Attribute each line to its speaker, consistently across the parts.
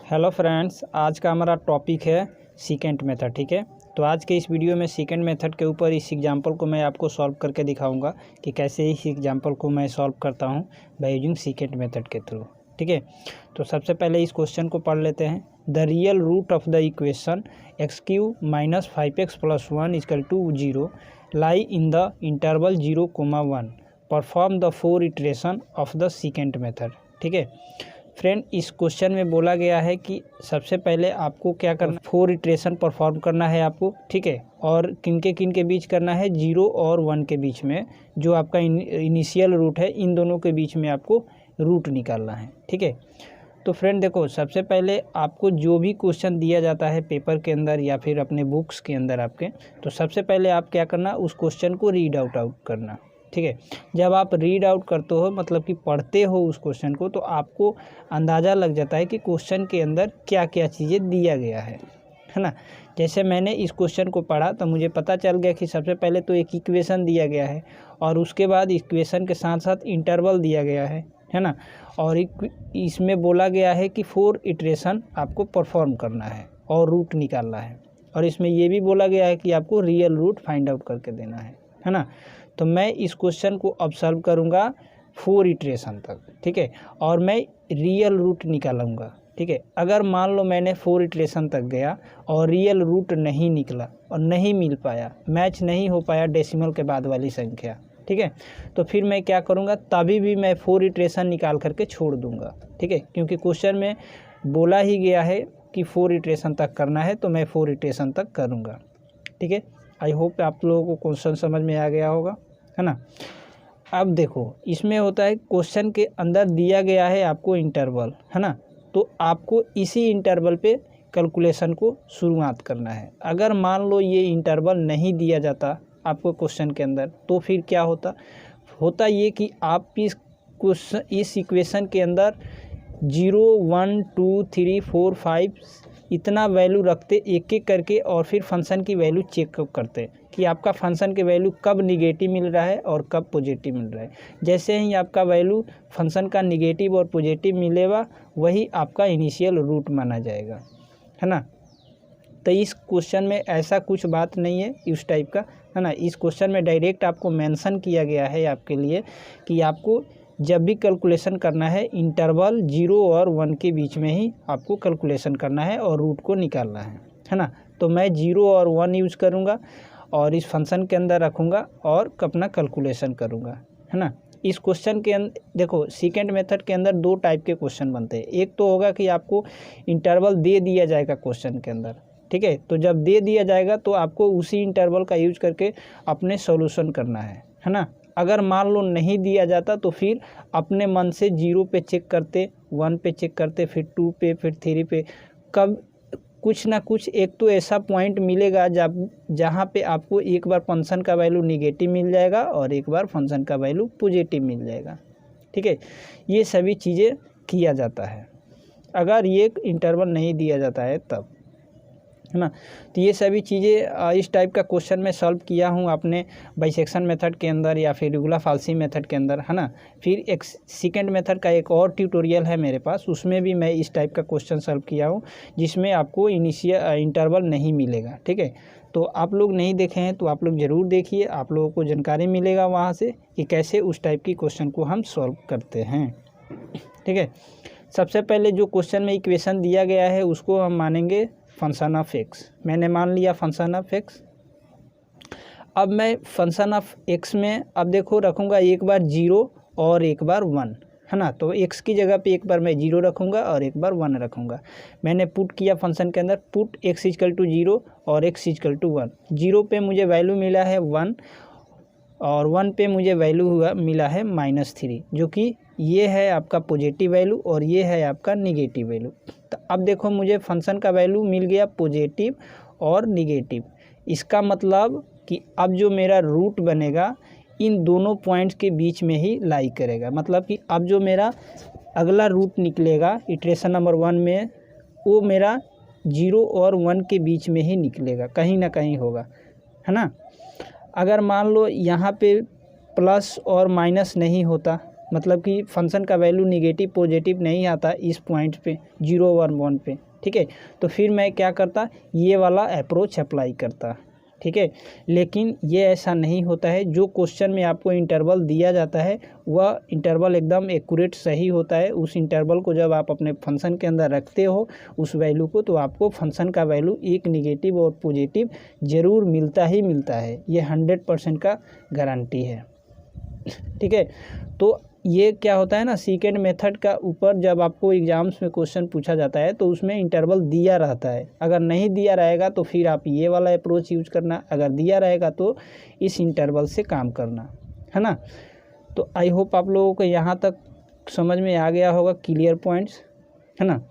Speaker 1: Hello friends, आज का हमारा टॉपिक है सीकेंट मेथड। ठीक है, तो आज के इस वीडियो में सीकेंट मेथड के ऊपर इस एग्जांपल को मैं आपको सॉल्व करके दिखाऊंगा कि कैसे इस एग्जांपल को मैं सॉल्व करता हूं बाय यूजिंग सीकेंट मेथड के थ्रू। ठीक है, तो सबसे पहले इस क्वेश्चन को पढ़ लेते हैं। The real root of the equation x³ - 5x + 1 = 0 lie in the interval 0,1। Perform the 4 iteration of the secant method. ठीक है फ्रेंड, इस क्वेश्चन में बोला गया है कि सबसे पहले आपको क्या करना, 4 इटरेशन परफॉर्म करना है आपको। ठीक है, और किन के बीच करना है, 0 और 1 के बीच में, जो आपका इनिशियल रूट है, इन दोनों के बीच में आपको रूट निकालना है। ठीक है, तो फ्रेंड देखो, सबसे पहले आपको जो भी क्वेश्चन दिया जाता है पेपर के अंदर या फिर अपने बुक्स के अंदर आपके, तो सबसे पहले आप क्या करना, उस क्वेश्चन को रीड आउट करना। ठीक है, जब आप रीड आउट करते हो, मतलब कि पढ़ते हो उस क्वेश्चन को, तो आपको अंदाज़ा लग जाता है कि क्वेश्चन के अंदर क्या क्या चीज़ें दिया गया है ना। जैसे मैंने इस क्वेश्चन को पढ़ा तो मुझे पता चल गया कि सबसे पहले तो एक इक्वेशन दिया गया है और उसके बाद इक्वेशन के साथ साथ इंटरवल दिया गया है ना। और इसमें बोला गया है कि 4 इटरेशन आपको परफॉर्म करना है और रूट निकालना है, और इसमें ये भी बोला गया है कि आपको रियल रूट फाइंड आउट करके देना है ना। तो मैं इस क्वेश्चन को ऑब्जर्व करूँगा 4 इटरेशन तक। ठीक है, और मैं रियल रूट निकालूंगा। ठीक है, अगर मान लो मैंने 4 इटरेशन तक गया और रियल रूट नहीं निकला और नहीं मिल पाया, मैच नहीं हो पाया डेसिमल के बाद वाली संख्या, ठीक है, तो फिर मैं क्या करूँगा, तभी भी मैं 4 इटरेशन निकाल करके छोड़ दूँगा। ठीक है, क्योंकि क्वेश्चन में बोला ही गया है कि 4 इटरेशन तक करना है, तो मैं 4 इटरेशन तक करूँगा। ठीक है, आई होप आप लोगों को क्वेश्चन समझ में आ गया होगा, है ना। अब देखो, इसमें होता है क्वेश्चन के अंदर दिया गया है आपको इंटरवल, है ना, तो आपको इसी इंटरवल पे कैलकुलेशन को शुरुआत करना है। अगर मान लो ये इंटरवल नहीं दिया जाता आपको क्वेश्चन के अंदर, तो फिर क्या होता ये कि आप इस इक्वेशन के अंदर 0 1 2 3 4 5 इतना वैल्यू रखते एक एक करके, और फिर फंक्शन की वैल्यू चेक करते कि आपका फंक्शन के वैल्यू कब निगेटिव मिल रहा है और कब पॉजिटिव मिल रहा है। जैसे ही आपका वैल्यू फंक्शन का निगेटिव और पॉजिटिव मिलेगा, वही आपका इनिशियल रूट माना जाएगा, है ना। तो इस क्वेश्चन में ऐसा कुछ बात नहीं है इस टाइप का, है ना। इस क्वेश्चन में डायरेक्ट आपको मेंशन किया गया है आपके लिए कि आपको जब भी कैलकुलेशन करना है, इंटरवल 0 और 1 के बीच में ही आपको कैलकुलेशन करना है और रूट को निकालना है ना। तो मैं 0 और 1 यूज़ करूँगा और इस फंक्शन के अंदर रखूँगा और अपना कैलकुलेशन करूँगा, है ना। इस क्वेश्चन के अंदर देखो, सीकेंट मेथड के अंदर 2 टाइप के क्वेश्चन बनते हैं। एक तो होगा कि आपको इंटरवल दे दिया जाएगा क्वेश्चन के अंदर, ठीक है, तो जब दे दिया जाएगा तो आपको उसी इंटरवल का यूज करके अपने सॉल्यूशन करना है ना। अगर मान लो नहीं दिया जाता तो फिर अपने मन से 0 पे चेक करते, 1 पे चेक करते, फिर 2 पे, फिर 3 पे, कब कुछ ना कुछ एक तो ऐसा पॉइंट मिलेगा जहाँ पे आपको एक बार फंक्शन का वैल्यू निगेटिव मिल जाएगा और एक बार फंक्शन का वैल्यू पॉजिटिव मिल जाएगा। ठीक है, ये सभी चीज़ें किया जाता है अगर ये इंटरवल नहीं दिया जाता है तब, है ना। तो ये सभी चीज़ें इस टाइप का क्वेश्चन मैं सॉल्व किया हूँ अपने बाइसेक्शन मेथड के अंदर या फिर रेगुलर फाल्सी मेथड के अंदर, है ना। फिर एक सीकेंट मेथड का एक और ट्यूटोरियल है मेरे पास, उसमें भी मैं इस टाइप का क्वेश्चन सॉल्व किया हूँ जिसमें आपको इनिशियल इंटरवल नहीं मिलेगा। ठीक है, तो आप लोग नहीं देखे हैं तो आप लोग ज़रूर देखिए, आप लोगों को जानकारी मिलेगा वहाँ से कि कैसे उस टाइप की क्वेश्चन को हम सॉल्व करते हैं। ठीक है, सबसे पहले जो क्वेश्चन में इक्वेशन दिया गया है उसको हम मानेंगे फंक्शन ऑफ एक्स। मैंने मान लिया फंक्शन ऑफ एक्स। अब मैं फंक्शन ऑफ एक्स में अब देखो रखूँगा एक बार 0 और एक बार 1, है ना। तो एक्स की जगह पे एक बार मैं 0 रखूँगा और एक बार 1 रखूँगा। मैंने पुट किया फंक्शन के अंदर, पुट x = 0 और x = 1। 0 पे मुझे वैल्यू मिला है 1 और 1 पे मुझे वैल्यू मिला है -3, जो कि ये है आपका पॉजिटिव वैल्यू और ये है आपका निगेटिव वैल्यू। तो अब देखो, मुझे फंक्शन का वैल्यू मिल गया पॉजिटिव और निगेटिव। इसका मतलब कि अब जो मेरा रूट बनेगा इन दोनों पॉइंट्स के बीच में ही लाई करेगा। मतलब कि अब जो मेरा अगला रूट निकलेगा इटरेशन नंबर 1 में, वो मेरा 0 और 1 के बीच में ही निकलेगा, कहीं ना कहीं होगा, है ना। अगर मान लो यहाँ पे प्लस और माइनस नहीं होता मतलब कि फंक्शन का वैल्यू निगेटिव पॉजिटिव नहीं आता इस पॉइंट पे 0 और 1 पे, ठीक है। तो फिर मैं क्या करता, ये वाला अप्रोच अप्लाई करता, ठीक है। लेकिन ये ऐसा नहीं होता है। जो क्वेश्चन में आपको इंटरवल दिया जाता है वह इंटरवल एकदम एक्यूरेट सही होता है। उस इंटरवल को जब आप अपने फंक्शन के अंदर रखते हो उस वैल्यू को, तो आपको फंक्शन का वैल्यू एक निगेटिव और पॉजिटिव ज़रूर मिलता ही मिलता है। ये 100% का गारंटी है, ठीक है। तो ये क्या होता है ना, सेकेंड मेथड का ऊपर जब आपको एग्जाम्स में क्वेश्चन पूछा जाता है तो उसमें इंटरवल दिया रहता है। अगर नहीं दिया रहेगा तो फिर आप ये वाला अप्रोच यूज करना, अगर दिया रहेगा तो इस इंटरवल से काम करना, है ना। तो आई होप आप लोगों को यहाँ तक समझ में आ गया होगा, क्लियर पॉइंट्स, है ना।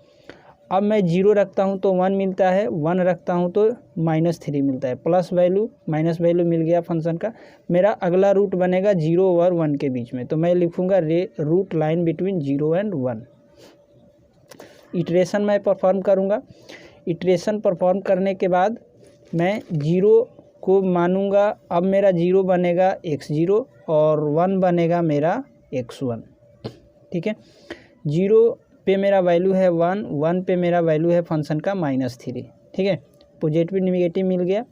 Speaker 1: अब मैं 0 रखता हूँ तो 1 मिलता है, 1 रखता हूँ तो -3 मिलता है, प्लस वैल्यू माइनस वैल्यू मिल गया फंक्शन का। मेरा अगला रूट बनेगा 0 और 1 के बीच में, तो मैं लिखूँगा route line between 0 and 1। Iteration मैं परफॉर्म करूँगा। इटरेशन परफॉर्म करने के बाद मैं 0 को मानूँगा। अब मेरा 0 बनेगा x0 और 1 बनेगा मेरा x1, ठीक है। 0 पे मेरा वैल्यू है 1, 1 पे मेरा वैल्यू है फंक्शन का -3, ठीक है। पॉजिटिव निगेटिव मिल गया।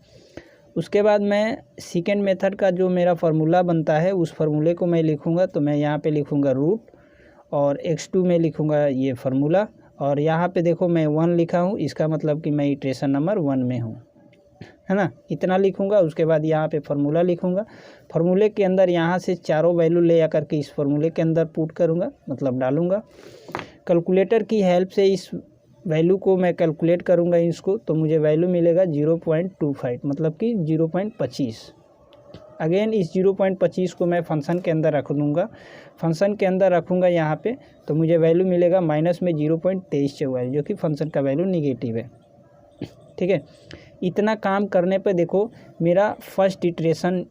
Speaker 1: उसके बाद मैं सेकेंड मेथड का जो मेरा फार्मूला बनता है उस फार्मूले को मैं लिखूंगा। तो मैं यहाँ पे लिखूंगा रूट और x2 में लिखूंगा ये फार्मूला, और यहाँ पे देखो मैं 1 लिखा हूँ, इसका मतलब कि मैं इटरेशन नंबर 1 में हूँ, है ना। इतना लिखूंगा। उसके बाद यहाँ पे फार्मूला लिखूंगा। फार्मूले के अंदर यहाँ से चारों वैल्यू ले आकर के इस फार्मूले के अंदर पुट करूँगा, मतलब डालूँगा। कैलकुलेटर की हेल्प से इस वैल्यू को मैं कैलकुलेट करूंगा इसको, तो मुझे वैल्यू मिलेगा 0.25, मतलब कि 0.25। अगेन इस 0.25 को मैं फंक्शन के अंदर रख दूँगा। फंक्शन के अंदर रखूँगा यहाँ पे, तो मुझे वैल्यू मिलेगा माइनस में 0.2344, जो कि फंक्शन का वैल्यू निगेटिव है, ठीक है। इतना काम करने पे देखो मेरा फर्स्ट इटरेशन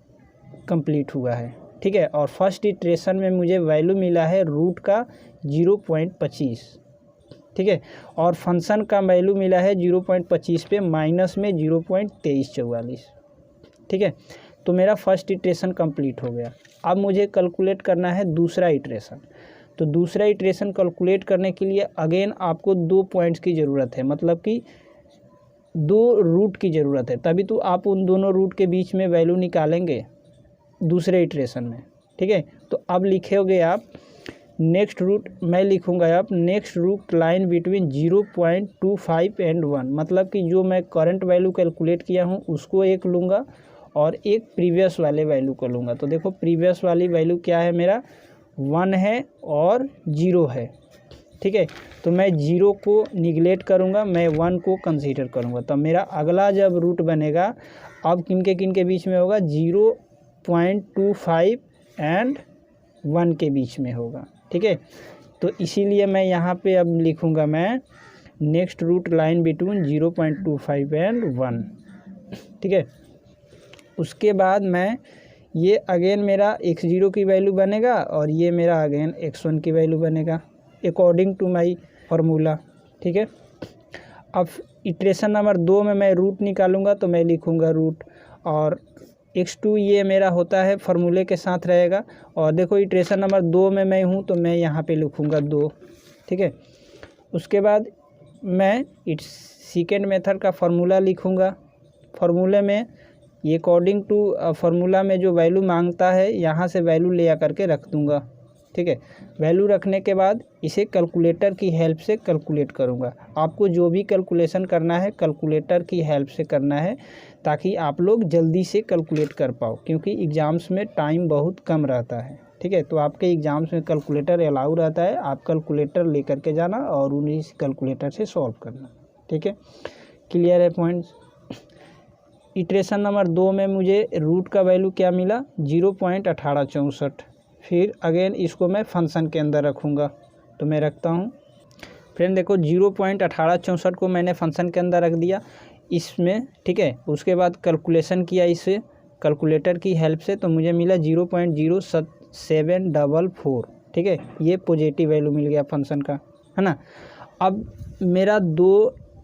Speaker 1: कंप्लीट हुआ है, ठीक है। और फर्स्ट इटरेशन में मुझे वैल्यू मिला है रूट का 0.25, ठीक है। और फंक्शन का वैल्यू मिला है 0.25 पे माइनस में 0.2344, ठीक है। तो मेरा फर्स्ट इटरेशन कंप्लीट हो गया। अब मुझे कैलकुलेट करना है दूसरा इटरेशन। तो दूसरा इटरेशन कैलकुलेट करने के लिए अगेन आपको 2 पॉइंट्स की ज़रूरत है, मतलब कि 2 रूट की ज़रूरत है, तभी तो आप उन दोनों रूट के बीच में वैल्यू निकालेंगे दूसरे इटरेशन में, ठीक है। तो अब लिखोगे आप नेक्स्ट रूट, मैं लिखूंगा अब next route line between 0.25 and 1, मतलब कि जो मैं करंट वैल्यू कैलकुलेट किया हूँ उसको एक लूँगा और एक प्रीवियस वाले वैल्यू को लूँगा। तो देखो प्रीवियस वाली वैल्यू क्या है, मेरा 1 है और 0 है, ठीक है। तो मैं 0 को निगलेक्ट करूँगा, मैं 1 को कंसीडर करूँगा। तो मेरा अगला जब रूट बनेगा अब किन के बीच में होगा, 0.25 एंड 1 के बीच में होगा, ठीक है। तो इसीलिए मैं यहाँ पे अब लिखूँगा मैं next route line between 0.25 and 1, ठीक है। उसके बाद मैं ये अगेन मेरा x0 की वैल्यू बनेगा और ये मेरा अगेन x1 की वैल्यू बनेगा अकॉर्डिंग टू माई फार्मूला, ठीक है। अब इटरेशन नंबर 2 में मैं रूट निकालूंगा, तो मैं लिखूँगा रूट और x2 ये मेरा होता है फार्मूले के साथ रहेगा। और देखो इटरेशन नंबर 2 में मैं हूँ, तो मैं यहाँ पे लिखूँगा 2, ठीक है। उसके बाद मैं सेकेंड मेथड का फार्मूला लिखूँगा। फार्मूले में ये अकॉर्डिंग टू फार्मूला में जो वैल्यू मांगता है यहाँ से वैल्यू ले आकर के रख दूँगा, ठीक है। वैल्यू रखने के बाद इसे कैलकुलेटर की हेल्प से कैलकुलेट करूँगा। आपको जो भी कैलकुलेशन करना है कैलकुलेटर की हेल्प से करना है, ताकि आप लोग जल्दी से कैलकुलेट कर पाओ, क्योंकि एग्ज़ाम्स में टाइम बहुत कम रहता है, ठीक है। तो आपके एग्ज़ाम्स में कैलकुलेटर अलाउ रहता है, आप कैलकुलेटर लेकर के जाना और उन्हीं कैलकुलेटर से सॉल्व करना, ठीक है। क्लियर है पॉइंट्स। इटरेशन नंबर 2 में मुझे रूट का वैल्यू क्या मिला, 0.1864। फिर अगेन इसको मैं फंक्शन के अंदर रखूँगा, तो मैं रखता हूँ। फ्रेंड देखो 0.1864 को मैंने फंक्शन के अंदर रख दिया इसमें, ठीक है। उसके बाद कैलकुलेशन किया इसे कैलकुलेटर की हेल्प से, तो मुझे मिला 0.0744, ठीक है। ये पॉजिटिव वैल्यू मिल गया फंक्शन का, है ना। अब मेरा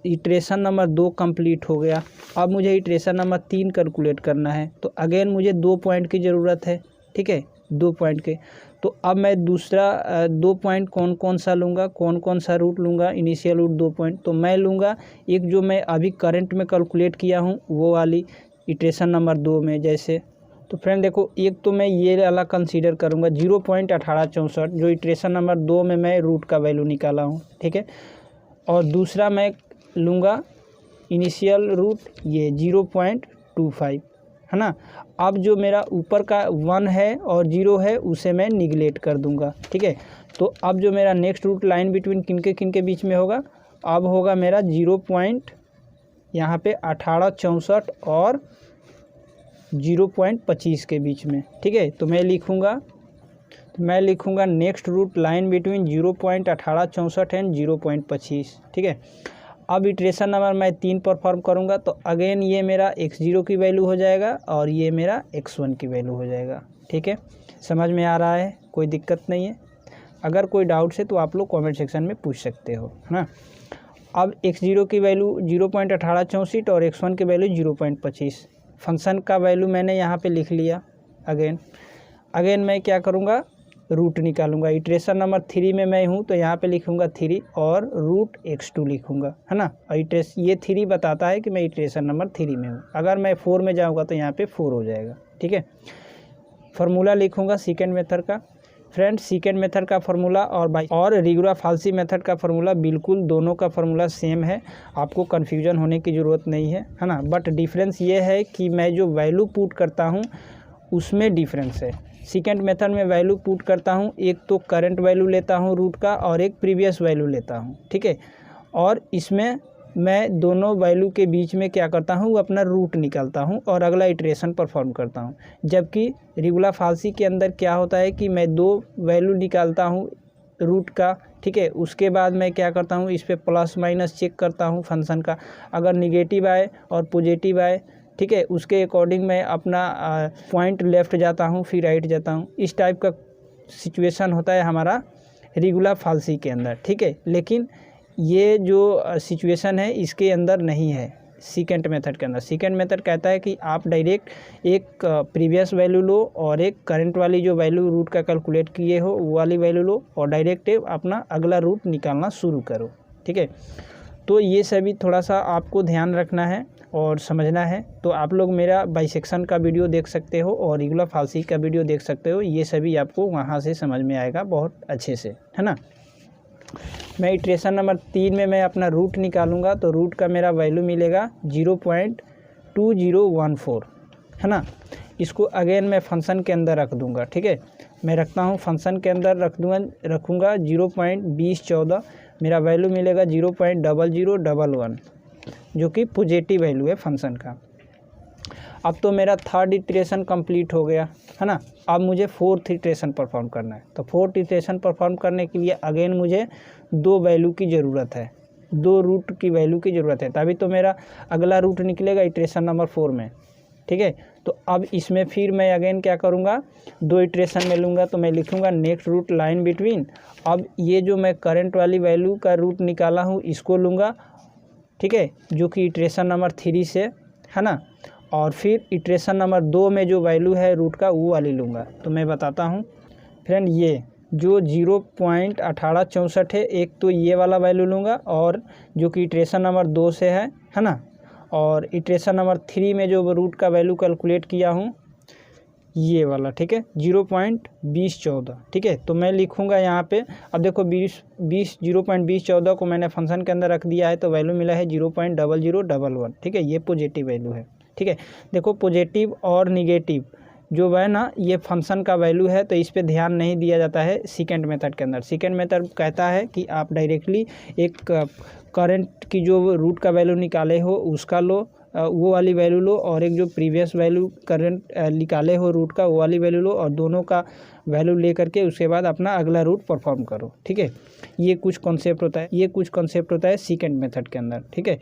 Speaker 1: इटरेशन नंबर 2 कंप्लीट हो गया। अब मुझे इटरेशन नंबर 3 कैलकुलेट करना है, तो अगेन मुझे 2 पॉइंट की ज़रूरत है, ठीक है, 2 पॉइंट के। तो अब मैं दूसरा 2 पॉइंट कौन कौन सा लूँगा, कौन कौन सा रूट लूँगा, इनिशियल रूट 2 पॉइंट। तो मैं लूँगा एक जो मैं अभी करंट में कैलकुलेट किया हूँ वो वाली इटरेशन नंबर 2 में। जैसे तो फ्रेंड देखो, एक तो मैं ये वाला कंसीडर करूँगा 0.1864 जो इटरेशन नंबर 2 में मैं रूट का वैल्यू निकाला हूँ, ठीक है। और दूसरा मैं लूँगा इनिशियल रूट ये 0.25, है ना। अब जो मेरा ऊपर का 1 है और 0 है उसे मैं निगलेक्ट कर दूंगा, ठीक है। तो अब जो मेरा नेक्स्ट रूट लाइन बिटवीन किन के बीच में होगा, अब होगा मेरा 0 पॉइंट यहाँ पे 1864 और 0.25 के बीच में, ठीक है। तो मैं लिखूँगा next route line between 0.1864 and 0.25, ठीक है। अब इटरेशन नंबर मैं 3 परफॉर्म करूँगा तो अगेन ये मेरा x0 की वैल्यू हो जाएगा और ये मेरा x1 की वैल्यू हो जाएगा, ठीक है। समझ में आ रहा है, कोई दिक्कत नहीं है। अगर कोई डाउट्स है तो आप लोग कमेंट सेक्शन में पूछ सकते हो, है ना। अब x0 की वैल्यू 0.1864 और x1 की वैल्यू 0.25। फंक्शन का वैल्यू मैंने यहाँ पे लिख लिया। अगेन मैं क्या करूँगा, रूट निकालूंगा। इटरेशन नंबर 3 में मैं हूँ तो यहाँ पे लिखूँगा 3 और रूट x2 लिखूँगा, है ना। और ये 3 बताता है कि मैं इटरेशन नंबर 3 में हूँ। अगर मैं 4 में जाऊँगा तो यहाँ पे 4 हो जाएगा, ठीक है। फार्मूला लिखूँगा सेकेंड मेथड का। फ्रेंड सेकेंड मेथड का फार्मूला और रेगुलर फाल्सी मेथड का फार्मूला बिल्कुल दोनों का फार्मूला सेम है, आपको कन्फ्यूजन होने की ज़रूरत नहीं है ना। बट डिफरेंस ये है कि मैं जो वैल्यू पुट करता हूँ उसमें डिफरेंस है। सेकेंड मेथड में वैल्यू पुट करता हूँ, एक तो करंट वैल्यू लेता हूँ रूट का और एक प्रीवियस वैल्यू लेता हूँ, ठीक है। और इसमें मैं दोनों वैल्यू के बीच में क्या करता हूँ, अपना रूट निकालता हूँ और अगला इटरेशन परफॉर्म करता हूँ। जबकि रेगुलर फाल्सी के अंदर क्या होता है कि मैं 2 वैल्यू निकालता हूँ रूट का, ठीक है। उसके बाद मैं क्या करता हूँ, इस पर प्लस माइनस चेक करता हूँ फंक्शन का। अगर निगेटिव आए और पॉजिटिव आए, ठीक है, उसके अकॉर्डिंग मैं अपना पॉइंट लेफ़्ट जाता हूँ फिर राइट जाता हूँ। इस टाइप का सिचुएशन होता है हमारा रेगुलर फाल्सी के अंदर, ठीक है। लेकिन ये जो सिचुएशन है इसके अंदर नहीं है सेकेंड मेथड के अंदर। सेकेंड मेथड कहता है कि आप डायरेक्ट एक प्रीवियस वैल्यू लो और एक करंट वाली जो वैल्यू रूट का कैलकुलेट किए हो वो वाली वैल्यू लो और डायरेक्ट अपना अगला रूट निकालना शुरू करो, ठीक है। तो ये सभी थोड़ा सा आपको ध्यान रखना है और समझना है। तो आप लोग मेरा बाइसेक्शन का वीडियो देख सकते हो और रेगुलर फाल्सी का वीडियो देख सकते हो, ये सभी आपको वहाँ से समझ में आएगा बहुत अच्छे से, है ना। मैं इटरेशन नंबर 3 में मैं अपना रूट निकालूंगा तो रूट का मेरा वैल्यू मिलेगा 0.2014, है ना। इसको अगेन मैं फंक्शन के अंदर रख दूंगा, ठीक है। मैं रखता हूँ फंक्शन के अंदर रखूँगा 0.2014, मेरा वैल्यू मिलेगा 0.0011 जो कि पॉजिटिव वैल्यू है फंक्शन का। अब तो मेरा थर्ड इटरेशन कंप्लीट हो गया, है ना। अब मुझे फोर्थ इटरेशन परफॉर्म करना है। तो फोर्थ इटरेशन परफॉर्म करने के लिए अगेन मुझे 2 वैल्यू की ज़रूरत है, 2 रूट की वैल्यू की ज़रूरत है, तभी तो मेरा अगला रूट निकलेगा इटरेशन नंबर 4 में, ठीक है। तो अब इसमें फिर मैं अगेन क्या करूँगा, 2 इटरेशन में लूँगा तो मैं लिखूँगा नेक्स्ट रूट लाइन बिटवीन। अब ये जो मैं करंट वाली वैल्यू का रूट निकाला हूँ इसको लूँगा, ठीक है, जो कि इटरेशन नंबर 3 से, है ना। और फिर इटरेशन नंबर 2 में जो वैल्यू है रूट का वो वाली लूँगा। तो मैं बताता हूँ फ्रेंड, ये जो 0.1864 है, एक तो ये वाला वैल्यू लूँगा और जो कि इटरेशन नंबर 2 से है ना। और इटरेशन नंबर 3 में जो रूट का वैल्यू कैलकुलेट किया हूँ ये वाला, ठीक है, 0.2014, ठीक है। तो मैं लिखूँगा यहाँ पे, अब देखो 0.2014 को मैंने फंक्शन के अंदर रख दिया है तो वैल्यू मिला है 0.0011, ठीक है। ये पॉजिटिव वैल्यू है, ठीक है। देखो पॉजिटिव और निगेटिव जो है ना ये फंक्शन का वैल्यू है, तो इस पे ध्यान नहीं दिया जाता है सेकेंड मेथड के अंदर। सेकेंड मेथड कहता है कि आप डायरेक्टली एक करंट की जो रूट का वैल्यू निकाले हो उसका लो, वो वाली वैल्यू लो, और एक जो प्रीवियस वैल्यू करंट निकाले हो रूट का वो वाली वैल्यू लो, और दोनों का वैल्यू ले करके उसके बाद अपना अगला रूट परफॉर्म करो, ठीक है। ये कुछ कॉन्सेप्ट होता है सेकेंड मेथड के अंदर, ठीक है।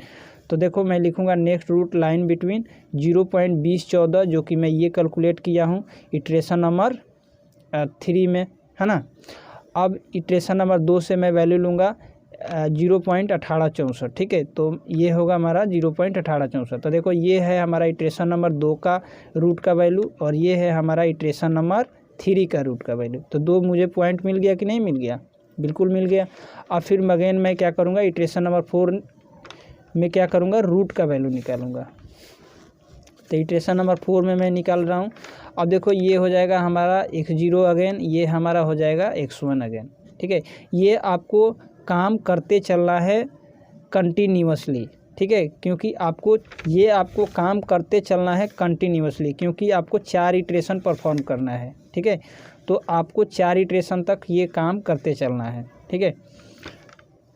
Speaker 1: तो देखो मैं लिखूँगा नेक्स्ट रूट लाइन बिटवीन 0.2014 जो कि मैं ये कैलकुलेट किया हूँ इटरेशन नंबर 3 में, है ना। अब इटरेशन नंबर 2 से मैं वैल्यू लूँगा 0.1864, ठीक है। तो ये होगा हमारा 0.1864। तो देखो ये है हमारा इटरेशन नंबर 2 का रूट का वैल्यू और ये है हमारा इटरेशन नंबर 3 का रूट का वैल्यू। तो 2 मुझे पॉइंट मिल गया कि नहीं मिल गया? बिल्कुल मिल गया। अब फिर अगेन मैं क्या करूँगा, इटरेशन नंबर 4 में क्या करूँगा, रूट का वैल्यू निकालूंगा। तो इटरेशन नंबर 4 में मैं निकाल रहा हूँ। अब देखो ये हो जाएगा हमारा x0 अगेन, ये हमारा हो जाएगा x1 अगेन, ठीक है। ये आपको काम करते चलना है कंटिन्यूअसली, ठीक है, क्योंकि आपको काम करते चलना है कंटिन्यूअसली, क्योंकि आपको 4 इटरेशन परफॉर्म करना है, ठीक है। तो आपको 4 इटरेशन तक ये काम करते चलना है, ठीक है।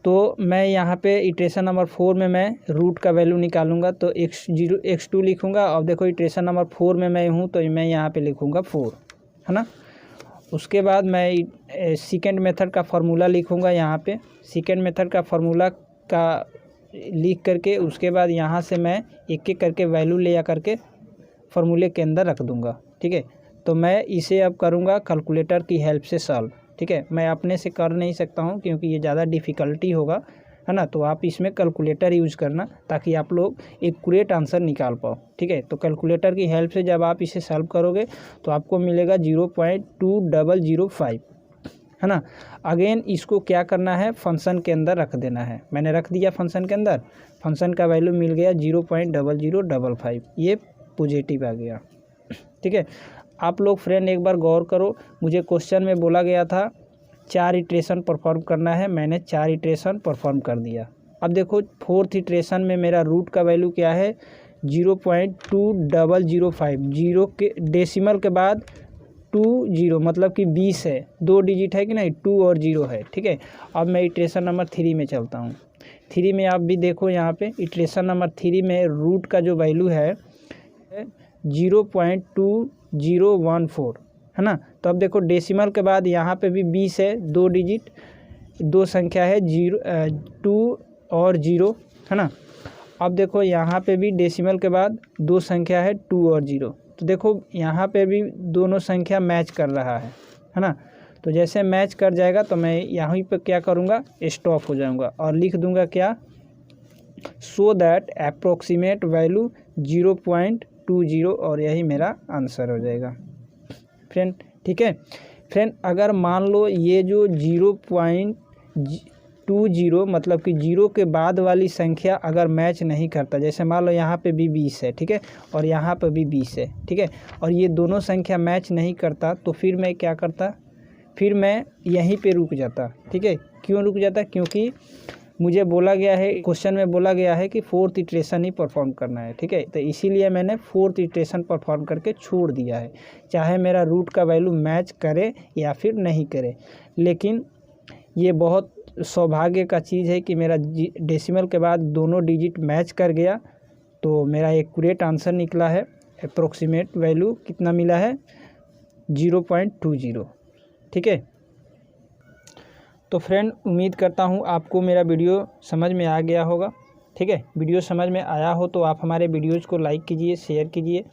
Speaker 1: तो मैं यहाँ पे इटरेशन नंबर 4 में मैं रूट का वैल्यू निकालूंगा, तो x0 x2 लिखूंगा। और देखो इटरेशन नंबर 4 में मैं हूँ, तो मैं यहाँ पे लिखूंगा 4, है ना। उसके बाद मैं सेकेंड मेथड का फार्मूला लिखूंगा यहाँ पे। सेकेंड मेथड का फार्मूला का लिख करके उसके बाद यहाँ से मैं एक एक करके वैल्यू ले जा करके फार्मूले के अंदर रख दूँगा, ठीक है। तो मैं इसे अब करूँगा कैलकुलेटर की हेल्प से सॉल्व, ठीक है। मैं अपने से कर नहीं सकता हूँ क्योंकि ये ज़्यादा डिफ़िकल्टी होगा, है ना। तो आप इसमें कैलकुलेटर यूज़ करना ताकि आप लोग एक्यूरेट आंसर निकाल पाओ, ठीक है। तो कैलकुलेटर की हेल्प से जब आप इसे सॉल्व करोगे तो आपको मिलेगा 0.2005, है ना। अगेन इसको क्या करना है, फंक्शन के अंदर रख देना है। मैंने रख दिया फंक्शन के अंदर, फंक्शन का वैल्यू मिल गया 0.0055, ये पॉजिटिव आ गया, ठीक है। आप लोग फ्रेंड एक बार गौर करो, मुझे क्वेश्चन में बोला गया था 4 इटरेशन परफॉर्म करना है, मैंने 4 इटरेशन परफॉर्म कर दिया। अब देखो 4th इटरेशन में मेरा रूट का वैल्यू क्या है, 0.2005, जीरो के डेसिमल के बाद 20 मतलब कि 20 है, 2 डिजिट है कि नहीं, 2 और 0 है, ठीक है। अब मैं इटरेशन नंबर 3 में चलता हूँ। 3 में आप भी देखो यहाँ पे इटरेशन नंबर 3 में रूट का जो वैल्यू है 0.2014, है ना। तो अब देखो डेसिमल के बाद यहाँ पे भी 20 है, 2 डिजिट, 2 संख्या है, 2 और 0, है ना। अब देखो यहाँ पे भी डेसिमल के बाद 2 संख्या है, 2 और 0। तो देखो यहाँ पे भी दोनों संख्या मैच कर रहा है ना। तो जैसे मैच कर जाएगा तो मैं यहाँ पे क्या करूँगा, स्टॉप हो जाऊँगा और लिख दूँगा क्या, सो दैट अप्रोक्सीमेट वैल्यू 0.20, और यही मेरा आंसर हो जाएगा फ्रेंड, ठीक है। फ्रेंड अगर मान लो ये जो 0.20 मतलब कि 0 के बाद वाली संख्या अगर मैच नहीं करता, जैसे मान लो यहाँ पे भी 20 है, ठीक है, और यहाँ पे भी 20 है, ठीक है, और ये दोनों संख्या मैच नहीं करता, तो फिर मैं क्या करता, फिर मैं यहीं पे रुक जाता, ठीक है। क्यों रुक जाता, क्योंकि मुझे बोला गया है, क्वेश्चन में बोला गया है कि 4th इटरेशन ही परफॉर्म करना है, ठीक है। तो इसीलिए मैंने 4th इटरेशन परफॉर्म करके छोड़ दिया है, चाहे मेरा रूट का वैल्यू मैच करे या फिर नहीं करे। लेकिन ये बहुत सौभाग्य का चीज़ है कि मेरा डेसिमल के बाद दोनों डिजिट मैच कर गया, तो मेरा एक्यूरेट आंसर निकला है। अप्रोक्सीमेट वैल्यू कितना मिला है, 0.20, ठीक है। तो फ्रेंड उम्मीद करता हूँ आपको मेरा वीडियो समझ में आ गया होगा, ठीक है। वीडियो समझ में आया हो तो आप हमारे वीडियोज़ को लाइक कीजिए, शेयर कीजिए।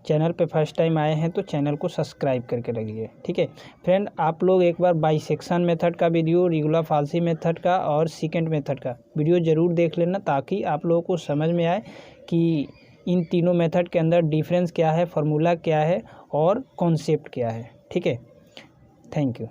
Speaker 1: चैनल पे फर्स्ट टाइम आए हैं तो चैनल को सब्सक्राइब करके रखिए, ठीक है। फ्रेंड आप लोग एक बार बाइसेक्शन मेथड का वीडियो, रेगुलर फाल्सी मेथड का और सेकेंड मेथड का वीडियो ज़रूर देख लेना, ताकि आप लोगों को समझ में आए कि इन तीनों मेथड के अंदर डिफरेंस क्या है, फार्मूला क्या है और कॉन्सेप्ट क्या है, ठीक है। Thank you.